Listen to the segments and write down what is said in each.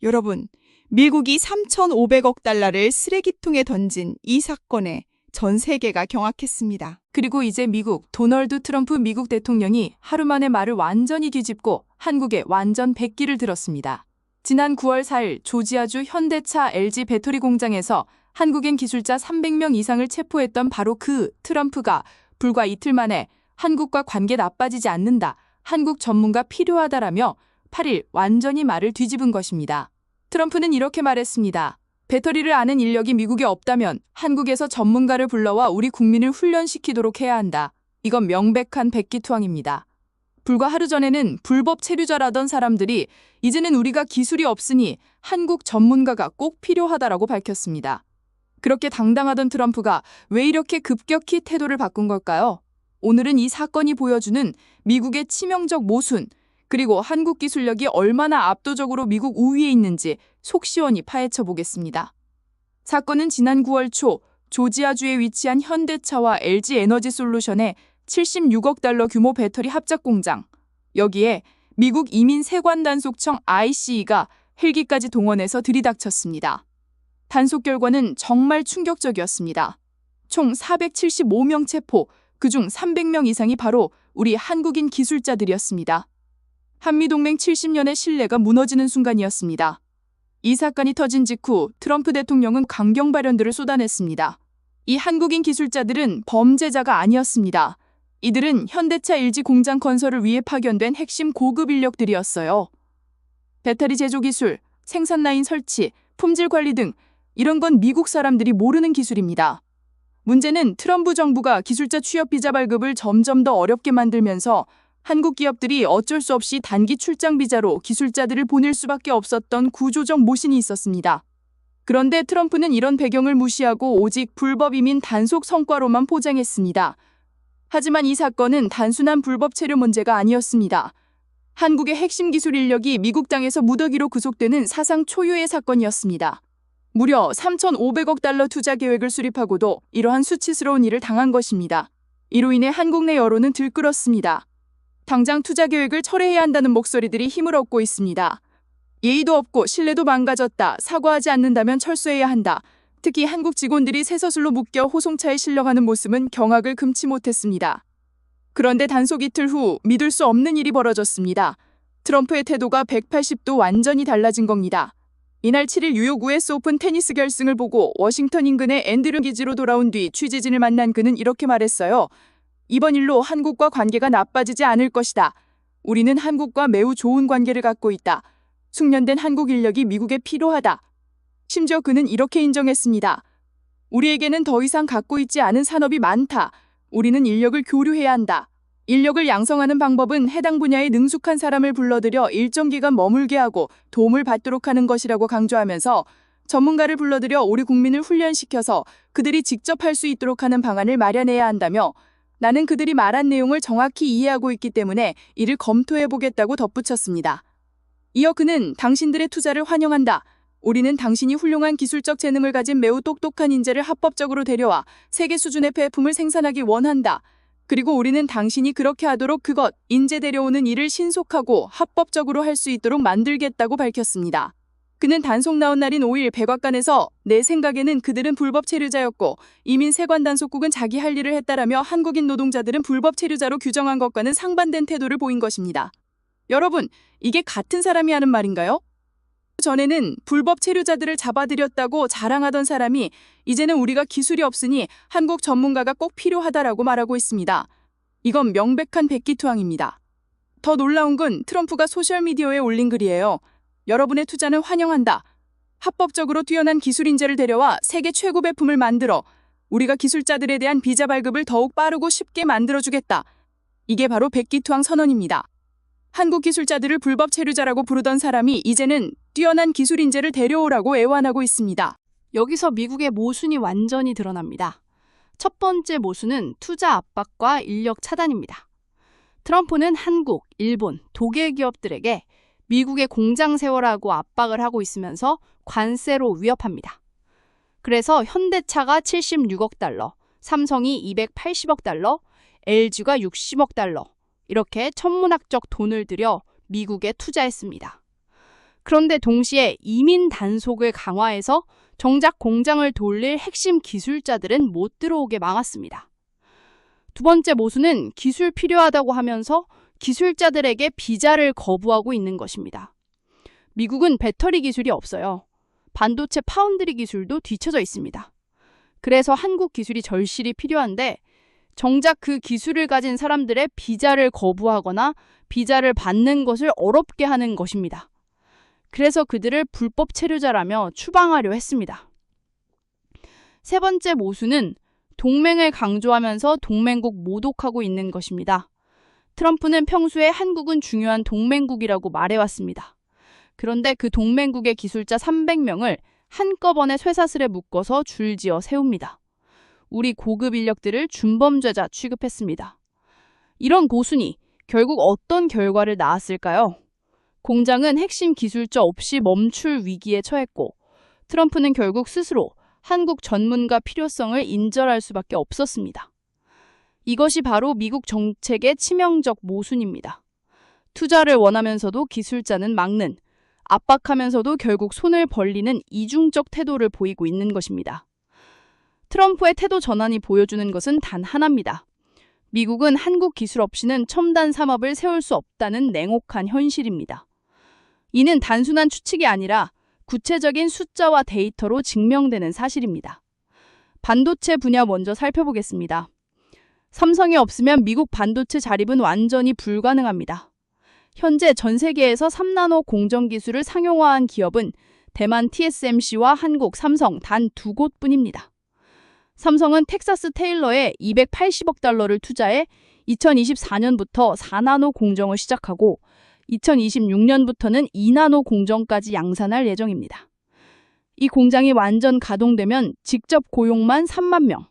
여러분, 미국이 3,500억 달러를 쓰레기통에 던진 이 사건에 전 세계가 경악했습니다. 그리고 이제 미국 도널드 트럼프 미국 대통령이 하루 만에 말을 완전히 뒤집고 한국에 완전 백기를 들었습니다. 지난 9월 4일 조지아주 현대차 LG 배터리 공장에서 한국인 기술자 300명 이상을 체포했던 바로 그 트럼프가 불과 이틀 만에 한국과 관계 나빠지지 않는다, 한국 전문가 필요하다라며 8일 완전히 말을 뒤집은 것입니다. 트럼프는 이렇게 말했습니다. 배터리를 아는 인력이 미국에 없다면 한국에서 전문가를 불러와 우리 국민을 훈련시키도록 해야 한다. 이건 명백한 백기투항입니다. 불과 하루 전에는 불법 체류자라던 사람들이 이제는 우리가 기술이 없으니 한국 전문가가 꼭 필요하다라고 밝혔습니다. 그렇게 당당하던 트럼프가 왜 이렇게 급격히 태도를 바꾼 걸까요? 오늘은 이 사건이 보여주는 미국의 치명적 모순, 그리고 한국 기술력이 얼마나 압도적으로 미국 우위에 있는지 속 시원히 파헤쳐 보겠습니다. 사건은 지난 9월 초 조지아주에 위치한 현대차와 LG 에너지 솔루션의 76억 달러 규모 배터리 합작 공장, 여기에 미국 이민 세관 단속청 ICE가 헬기까지 동원해서 들이닥쳤습니다. 단속 결과는 정말 충격적이었습니다. 총 475명 체포, 그중 300명 이상이 바로 우리 한국인 기술자들이었습니다. 한미동맹 70년의 신뢰가 무너지는 순간이었습니다. 이 사건이 터진 직후 트럼프 대통령은 강경 발언들을 쏟아냈습니다. 이 한국인 기술자들은 범죄자가 아니었습니다. 이들은 현대차 LG 공장 건설을 위해 파견된 핵심 고급 인력들이었어요. 배터리 제조 기술, 생산 라인 설치, 품질 관리 등 이런 건 미국 사람들이 모르는 기술입니다. 문제는 트럼프 정부가 기술자 취업 비자 발급을 점점 더 어렵게 만들면서 한국 기업들이 어쩔 수 없이 단기 출장 비자로 기술자들을 보낼 수밖에 없었던 구조적 모순이 있었습니다. 그런데 트럼프는 이런 배경을 무시하고 오직 불법 이민 단속 성과로만 포장했습니다. 하지만 이 사건은 단순한 불법 체류 문제가 아니었습니다. 한국의 핵심 기술 인력이 미국 땅에서 무더기로 구속되는 사상 초유의 사건이었습니다. 무려 3,500억 달러 투자 계획을 수립하고도 이러한 수치스러운 일을 당한 것입니다. 이로 인해 한국 내 여론은 들끓었습니다. 당장 투자 계획을 철회해야 한다는 목소리들이 힘을 얻고 있습니다. 예의도 없고 신뢰도 망가졌다, 사과하지 않는다면 철수해야 한다. 특히 한국 직원들이 쇠서슬로 묶여 호송차에 실려가는 모습은 경악을 금치 못했습니다. 그런데 단속 이틀 후 믿을 수 없는 일이 벌어졌습니다. 트럼프의 태도가 180도 완전히 달라진 겁니다. 이날 7일 뉴욕 US 오픈 테니스 결승을 보고 워싱턴 인근의 앤드류 기지로 돌아온 뒤 취재진을 만난 그는 이렇게 말했어요. 이번 일로 한국과 관계가 나빠지지 않을 것이다. 우리는 한국과 매우 좋은 관계를 갖고 있다. 숙련된 한국 인력이 미국에 필요하다. 심지어 그는 이렇게 인정했습니다. 우리에게는 더 이상 갖고 있지 않은 산업이 많다. 우리는 인력을 교류해야 한다. 인력을 양성하는 방법은 해당 분야에 능숙한 사람을 불러들여 일정 기간 머물게 하고 도움을 받도록 하는 것이라고 강조하면서 전문가를 불러들여 우리 국민을 훈련시켜서 그들이 직접 할 수 있도록 하는 방안을 마련해야 한다며, 나는 그들이 말한 내용을 정확히 이해하고 있기 때문에 이를 검토해보겠다고 덧붙였습니다. 이어 그는 당신들의 투자를 환영한다. 우리는 당신이 훌륭한 기술적 재능을 가진 매우 똑똑한 인재를 합법적으로 데려와 세계 수준의 폐품을 생산하기 원한다. 그리고 우리는 당신이 그렇게 하도록 그것, 인재 데려오는 일을 신속하고 합법적으로 할 수 있도록 만들겠다고 밝혔습니다. 그는 단속 나온 날인 5일 백악관에서 내 생각에는 그들은 불법 체류자였고 이민 세관 단속국은 자기 할 일을 했다라며 한국인 노동자들은 불법 체류자로 규정한 것과는 상반된 태도를 보인 것입니다. 여러분, 이게 같은 사람이 하는 말인가요? 전에는 불법 체류자들을 잡아들였다고 자랑하던 사람이 이제는 우리가 기술이 없으니 한국 전문가가 꼭 필요하다라고 말하고 있습니다. 이건 명백한 백기투항입니다. 더 놀라운 건 트럼프가 소셜미디어에 올린 글이에요. 여러분의 투자는 환영한다. 합법적으로 뛰어난 기술 인재를 데려와 세계 최고 배품을 만들어 우리가 기술자들에 대한 비자 발급을 더욱 빠르고 쉽게 만들어주겠다. 이게 바로 백기투항 선언입니다. 한국 기술자들을 불법 체류자라고 부르던 사람이 이제는 뛰어난 기술 인재를 데려오라고 애원하고 있습니다. 여기서 미국의 모순이 완전히 드러납니다. 첫 번째 모순은 투자 압박과 인력 차단입니다. 트럼프는 한국, 일본, 독일 기업들에게 미국에 공장 세워라고 압박을 하고 있으면서 관세로 위협합니다. 그래서 현대차가 76억 달러, 삼성이 280억 달러, LG가 60억 달러, 이렇게 천문학적 돈을 들여 미국에 투자했습니다. 그런데 동시에 이민 단속을 강화해서 정작 공장을 돌릴 핵심 기술자들은 못 들어오게 막았습니다. 두 번째 모순은 기술 필요하다고 하면서 기술자들에게 비자를 거부하고 있는 것입니다. 미국은 배터리 기술이 없어요. 반도체 파운드리 기술도 뒤처져 있습니다. 그래서 한국 기술이 절실히 필요한데 정작 그 기술을 가진 사람들의 비자를 거부하거나 비자를 받는 것을 어렵게 하는 것입니다. 그래서 그들을 불법 체류자라며 추방하려 했습니다. 세 번째 모순은 동맹을 강조하면서 동맹국 모독하고 있는 것입니다. 트럼프는 평소에 한국은 중요한 동맹국이라고 말해왔습니다. 그런데 그 동맹국의 기술자 300명을 한꺼번에 쇠사슬에 묶어서 줄지어 세웁니다. 우리 고급 인력들을 준범죄자 취급했습니다. 이런 모순이 결국 어떤 결과를 낳았을까요? 공장은 핵심 기술자 없이 멈출 위기에 처했고 트럼프는 결국 스스로 한국 전문가 필요성을 인정할 수밖에 없었습니다. 이것이 바로 미국 정책의 치명적 모순입니다. 투자를 원하면서도 기술자는 막는, 압박하면서도 결국 손을 벌리는 이중적 태도를 보이고 있는 것입니다. 트럼프의 태도 전환이 보여주는 것은 단 하나입니다. 미국은 한국 기술 없이는 첨단 산업을 세울 수 없다는 냉혹한 현실입니다. 이는 단순한 추측이 아니라 구체적인 숫자와 데이터로 증명되는 사실입니다. 반도체 분야 먼저 살펴보겠습니다. 삼성이 없으면 미국 반도체 자립은 완전히 불가능합니다. 현재 전 세계에서 3나노 공정 기술을 상용화한 기업은 대만 TSMC와 한국 삼성 단 두 곳뿐입니다. 삼성은 텍사스 테일러에 280억 달러를 투자해 2024년부터 4나노 공정을 시작하고 2026년부터는 2나노 공정까지 양산할 예정입니다. 이 공장이 완전 가동되면 직접 고용만 3만 명,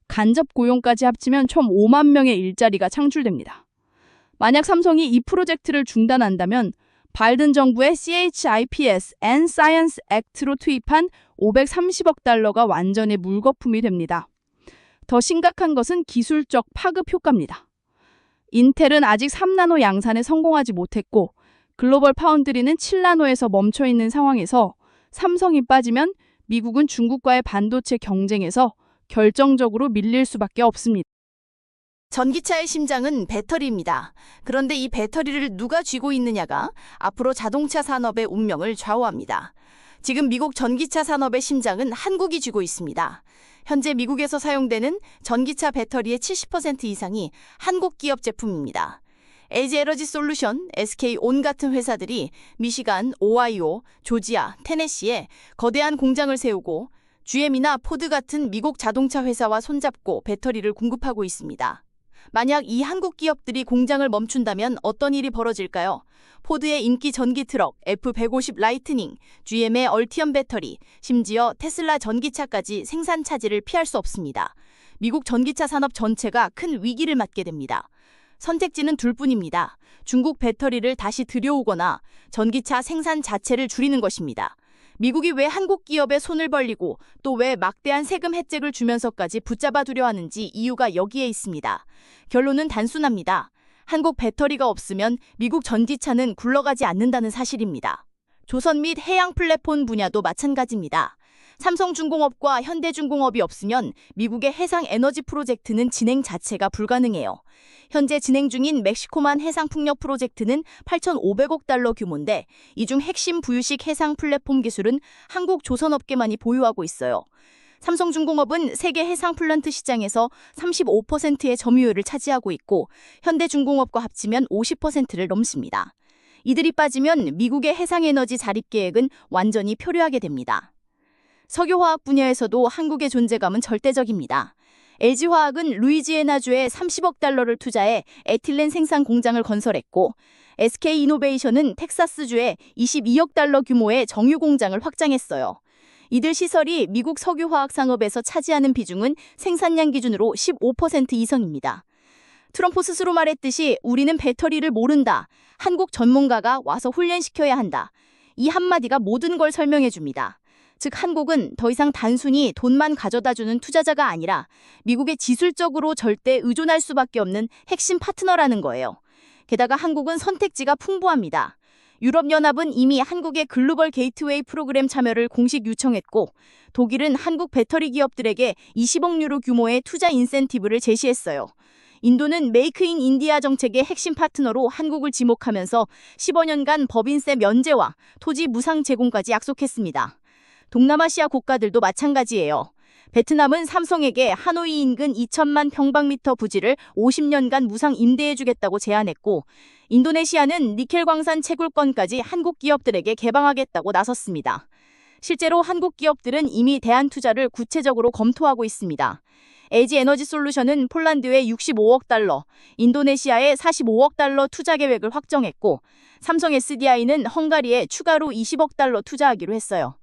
간접 고용까지 합치면 총 5만 명의 일자리가 창출됩니다. 만약 삼성이 이 프로젝트를 중단한다면 바이든 정부의 CHIPS and Science Act로 투입한 530억 달러가 완전히 물거품이 됩니다. 더 심각한 것은 기술적 파급 효과입니다. 인텔은 아직 3나노 양산에 성공하지 못했고 글로벌 파운드리는 7나노에서 멈춰있는 상황에서 삼성이 빠지면 미국은 중국과의 반도체 경쟁에서 결정적으로 밀릴 수밖에 없습니다. 전기차의 심장은 배터리입니다. 그런데 이 배터리를 누가 쥐고 있느냐가 앞으로 자동차 산업의 운명을 좌우합니다. 지금 미국 전기차 산업의 심장은 한국이 쥐고 있습니다. 현재 미국에서 사용되는 전기차 배터리의 70% 이상이 한국 기업 제품입니다. LG에너지솔루션, SK온 같은 회사들이 미시간, 오하이오, 조지아, 테네시에 거대한 공장을 세우고 GM이나 포드 같은 미국 자동차 회사와 손잡고 배터리를 공급하고 있습니다. 만약 이 한국 기업들이 공장을 멈춘다면 어떤 일이 벌어질까요? 포드의 인기 전기 트럭 F150 라이트닝, GM의 얼티엄 배터리, 심지어 테슬라 전기차까지 생산 차질을 피할 수 없습니다. 미국 전기차 산업 전체가 큰 위기를 맞게 됩니다. 선택지는 둘뿐입니다. 중국 배터리를 다시 들여오거나 전기차 생산 자체를 줄이는 것입니다. 미국이 왜 한국 기업에 손을 벌리고 또 왜 막대한 세금 혜택을 주면서까지 붙잡아 두려 하는지 이유가 여기에 있습니다. 결론은 단순합니다. 한국 배터리가 없으면 미국 전기차는 굴러가지 않는다는 사실입니다. 조선 및 해양 플랫폼 분야도 마찬가지입니다. 삼성중공업과 현대중공업이 없으면 미국의 해상 에너지 프로젝트는 진행 자체가 불가능해요. 현재 진행 중인 멕시코만 해상풍력 프로젝트는 8,500억 달러 규모인데 이 중 핵심 부유식 해상 플랫폼 기술은 한국 조선업계만이 보유하고 있어요. 삼성중공업은 세계 해상 플란트 시장에서 35%의 점유율을 차지하고 있고 현대중공업과 합치면 50%를 넘습니다. 이들이 빠지면 미국의 해상에너지 자립 계획은 완전히 표류하게 됩니다. 석유화학 분야에서도 한국의 존재감은 절대적입니다. LG화학은 루이지애나주에 30억 달러를 투자해 에틸렌 생산 공장을 건설했고 SK이노베이션은 텍사스주에 22억 달러 규모의 정유 공장을 확장했어요. 이들 시설이 미국 석유화학 산업에서 차지하는 비중은 생산량 기준으로 15% 이상입니다. 트럼프 스스로 말했듯이 우리는 배터리를 모른다. 한국 전문가가 와서 훈련시켜야 한다. 이 한마디가 모든 걸 설명해 줍니다. 즉 한국은 더 이상 단순히 돈만 가져다주는 투자자가 아니라 미국에 지술적으로 절대 의존할 수밖에 없는 핵심 파트너라는 거예요. 게다가 한국은 선택지가 풍부합니다. 유럽연합은 이미 한국의 글로벌 게이트웨이 프로그램 참여를 공식 요청했고, 독일은 한국 배터리 기업들에게 20억 유로 규모의 투자 인센티브를 제시했어요. 인도는 메이크 인 인디아 정책의 핵심 파트너로 한국을 지목하면서 15년간 법인세 면제와 토지 무상 제공까지 약속했습니다. 동남아시아 국가들도 마찬가지예요. 베트남은 삼성에게 하노이 인근 2천만 평방미터 부지를 50년간 무상 임대해주겠다고 제안했고, 인도네시아는 니켈 광산 채굴권까지 한국 기업들에게 개방하겠다고 나섰습니다. 실제로 한국 기업들은 이미 대안 투자를 구체적으로 검토하고 있습니다. LG 에너지 솔루션은 폴란드에 65억 달러, 인도네시아에 45억 달러 투자 계획을 확정했고, 삼성 SDI는 헝가리에 추가로 20억 달러 투자하기로 했어요.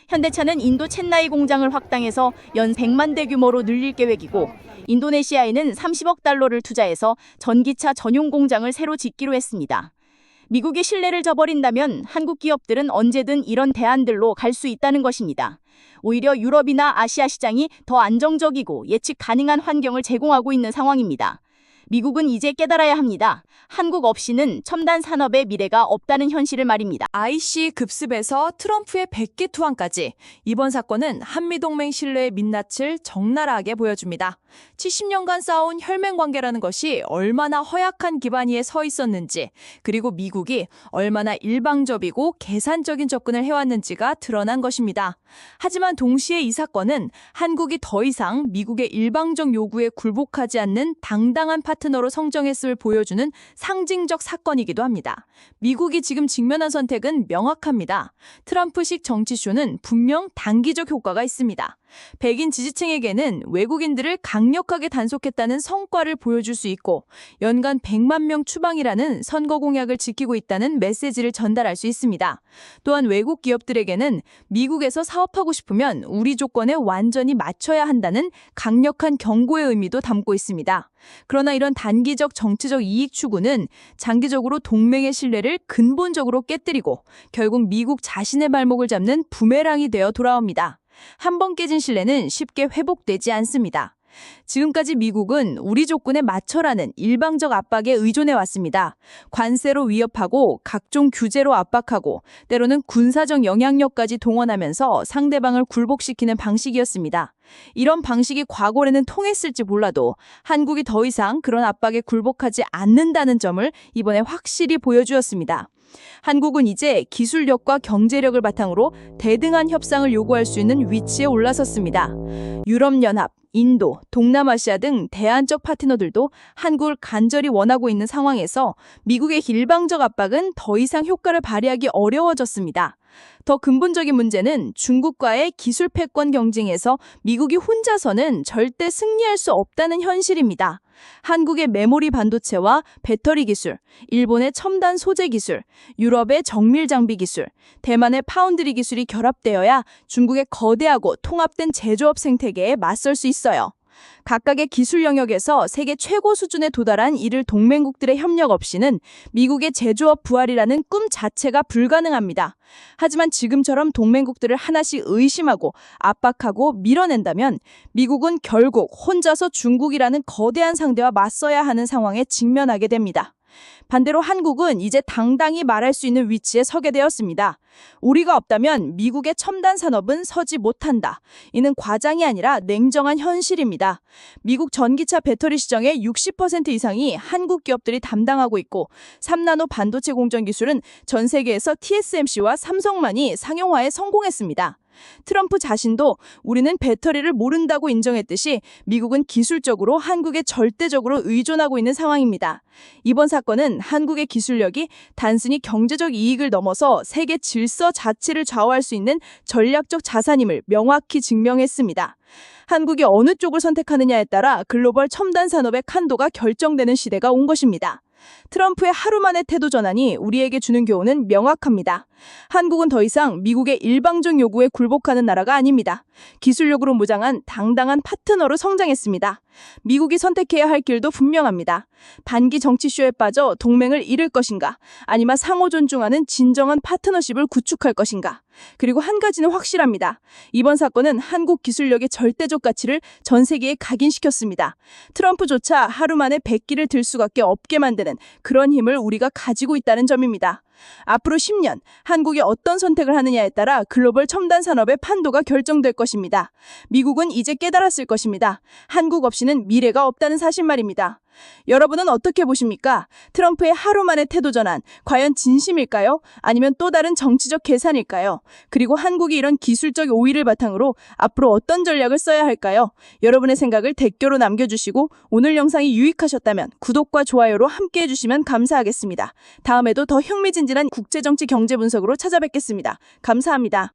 현대차는 인도 첸나이 공장을 확장해서 연 100만 대 규모로 늘릴 계획이고, 인도네시아에는 30억 달러를 투자해서 전기차 전용 공장을 새로 짓기로 했습니다. 미국의 신뢰를 저버린다면 한국 기업들은 언제든 이런 대안들로 갈 수 있다는 것입니다. 오히려 유럽이나 아시아 시장이 더 안정적이고 예측 가능한 환경을 제공하고 있는 상황입니다. 미국은 이제 깨달아야 합니다. 한국 없이는 첨단 산업의 미래가 없다는 현실을 말입니다. IC 급습에서 트럼프의 백기 투항까지 이번 사건은 한미동맹 신뢰의 민낯을 적나라하게 보여줍니다. 70년간 쌓아온 혈맹 관계라는 것이 얼마나 허약한 기반 위에 서 있었는지, 그리고 미국이 얼마나 일방적이고 계산적인 접근을 해왔는지가 드러난 것입니다. 하지만 동시에 이 사건은 한국이 더 이상 미국의 일방적 요구에 굴복하지 않는 당당한 파트너로 성장했음을 보여주는 상징적 사건이기도 합니다. 미국이 지금 직면한 선택은 명확합니다. 트럼프식 정치쇼는 분명 단기적 효과가 있습니다. 백인 지지층에게는 외국인들을 강력하게 단속했다는 성과를 보여줄 수 있고, 연간 100만 명 추방이라는 선거 공약을 지키고 있다는 메시지를 전달할 수 있습니다. 또한 외국 기업들에게는 미국에서 사업하고 싶으면 우리 조건에 완전히 맞춰야 한다는 강력한 경고의 의미도 담고 있습니다. 그러나 이런 단기적 정치적 이익 추구는 장기적으로 동맹의 신뢰를 근본적으로 깨뜨리고 결국 미국 자신의 발목을 잡는 부메랑이 되어 돌아옵니다. 한 번 깨진 신뢰는 쉽게 회복되지 않습니다. 지금까지 미국은 우리 조건에 맞춰라는 일방적 압박에 의존해왔습니다. 관세로 위협하고 각종 규제로 압박하고 때로는 군사적 영향력까지 동원하면서 상대방을 굴복시키는 방식이었습니다. 이런 방식이 과거에는 통했을지 몰라도 한국이 더 이상 그런 압박에 굴복하지 않는다는 점을 이번에 확실히 보여주었습니다. 한국은 이제 기술력과 경제력을 바탕으로 대등한 협상을 요구할 수 있는 위치에 올라섰습니다. 유럽연합, 인도, 동남아시아 등 대안적 파트너들도 한국을 간절히 원하고 있는 상황에서 미국의 일방적 압박은 더 이상 효과를 발휘하기 어려워졌습니다. 더 근본적인 문제는 중국과의 기술 패권 경쟁에서 미국이 혼자서는 절대 승리할 수 없다는 현실입니다. 한국의 메모리 반도체와 배터리 기술, 일본의 첨단 소재 기술, 유럽의 정밀 장비 기술, 대만의 파운드리 기술이 결합되어야 중국의 거대하고 통합된 제조업 생태계에 맞설 수 있어요. 각각의 기술 영역에서 세계 최고 수준에 도달한 이를 동맹국들의 협력 없이는 미국의 제조업 부활이라는 꿈 자체가 불가능합니다. 하지만 지금처럼 동맹국들을 하나씩 의심하고 압박하고 밀어낸다면 미국은 결국 혼자서 중국이라는 거대한 상대와 맞서야 하는 상황에 직면하게 됩니다. 반대로 한국은 이제 당당히 말할 수 있는 위치에 서게 되었습니다. 우리가 없다면 미국의 첨단 산업은 서지 못한다. 이는 과장이 아니라 냉정한 현실입니다. 미국 전기차 배터리 시장의 60% 이상이 한국 기업들이 담당하고 있고 3나노 반도체 공정 기술은 전 세계에서 TSMC와 삼성만이 상용화에 성공했습니다. 트럼프 자신도 우리는 배터리를 모른다고 인정했듯이 미국은 기술적으로 한국에 절대적으로 의존하고 있는 상황입니다. 이번 사건은 한국의 기술력이 단순히 경제적 이익을 넘어서 세계 질서 자체를 좌우할 수 있는 전략적 자산임을 명확히 증명했습니다. 한국이 어느 쪽을 선택하느냐에 따라 글로벌 첨단 산업의 칸도가 결정되는 시대가 온 것입니다. 트럼프의 하루 만의 태도 전환이 우리에게 주는 교훈은 명확합니다. 한국은 더 이상 미국의 일방적 요구에 굴복하는 나라가 아닙니다. 기술력으로 무장한 당당한 파트너로 성장했습니다. 미국이 선택해야 할 길도 분명합니다. 반기 정치쇼에 빠져 동맹을 잃을 것인가, 아니면 상호 존중하는 진정한 파트너십을 구축할 것인가. 그리고 한 가지는 확실합니다. 이번 사건은 한국 기술력의 절대적 가치를 전 세계에 각인시켰습니다. 트럼프조차 하루 만에 백기를 들 수밖에 없게 만드는 그런 힘을 우리가 가지고 있다는 점입니다. 앞으로 10년 한국이 어떤 선택을 하느냐에 따라 글로벌 첨단 산업의 판도가 결정될 것입니다. 미국은 이제 깨달았을 것입니다. 한국 없이는 미래가 없다는 사실 말입니다. 여러분은 어떻게 보십니까? 트럼프의 하루 만에 태도 전환, 과연 진심일까요? 아니면 또 다른 정치적 계산일까요? 그리고 한국이 이런 기술적 오위를 바탕으로 앞으로 어떤 전략을 써야 할까요? 여러분의 생각을 댓글로 남겨주시고 오늘 영상이 유익하셨다면 구독과 좋아요로 함께 해주시면 감사하겠습니다. 다음에도 더 흥미진진한 국제정치 경제 분석으로 찾아뵙겠습니다. 감사합니다.